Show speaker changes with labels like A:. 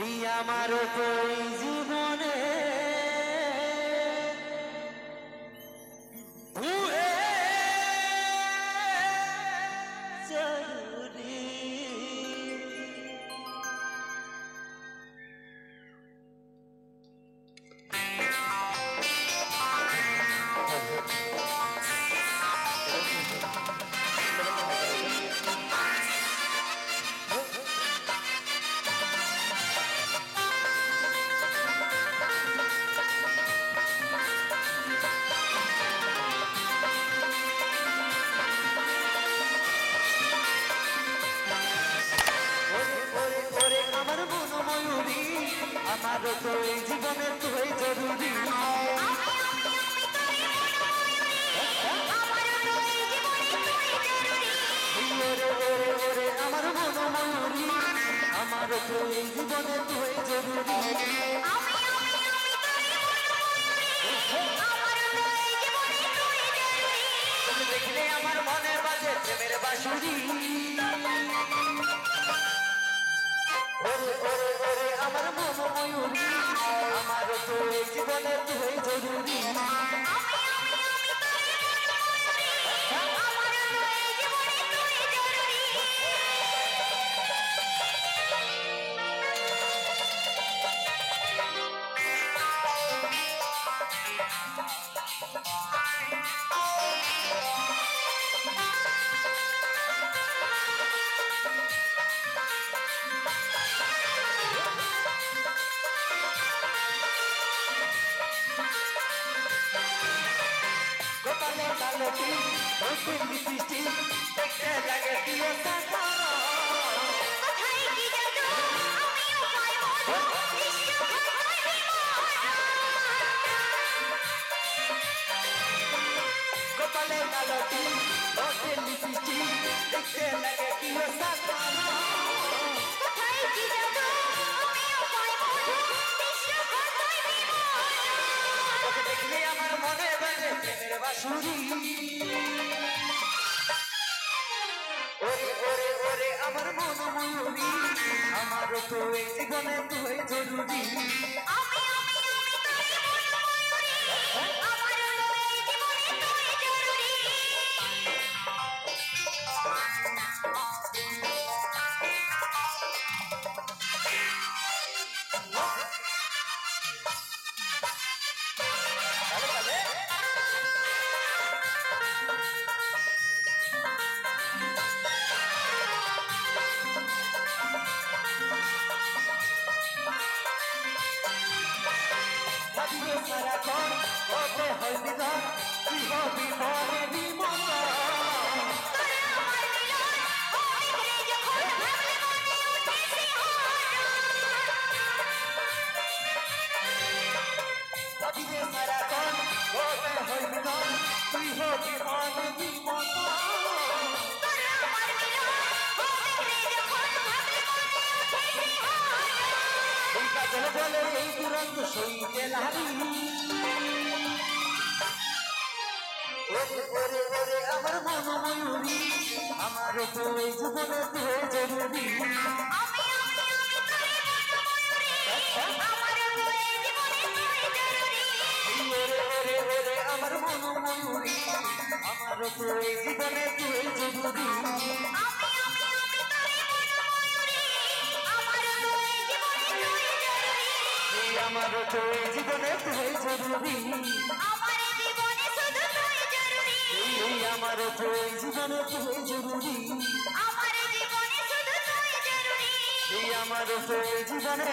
A: এই আমার তো এই জীবনে তুই জরুরি। আমার তো এই জীবনে তুই জরুরি। আমার মন ময়ূরী, আমার তো এই জীবনে তুই জরুরি। তুমি দেখলে আমার মনে বাজে প্রেমের বাঁশুরি। আমার মন ময়ূরী, আমার তো এই জীবনে তুই জরুরি। দেখতে লাগে প্রিয় গোপালে কালটি দেখতে লাগে প্রিয় দেখলে আমার মনে বাজে প্রেমের বাঁশুরি। আমার মন ময়ূরী, আমার তো এই জীবনে তুই জরুরি। সারাক্ষণ ওতে হয় বিধান, কি হবি মনে বিমন সারাক্ষণ ওতে হয় বিধান, তুই হবি মনে বিমন। বলে এই দুরন্ত সইতে নারী, আমার মন ময়ূরী, আমার তো এই জীবনে তুই জরুরি। আমার মন ময়ূরী, আমার তো এই জীবনে তুই জরুরি। আমার তো এই জীবনে তুই জরুরি। আমার তো এই জীবনে তুই জরুরি। আমার তো এই জীবনে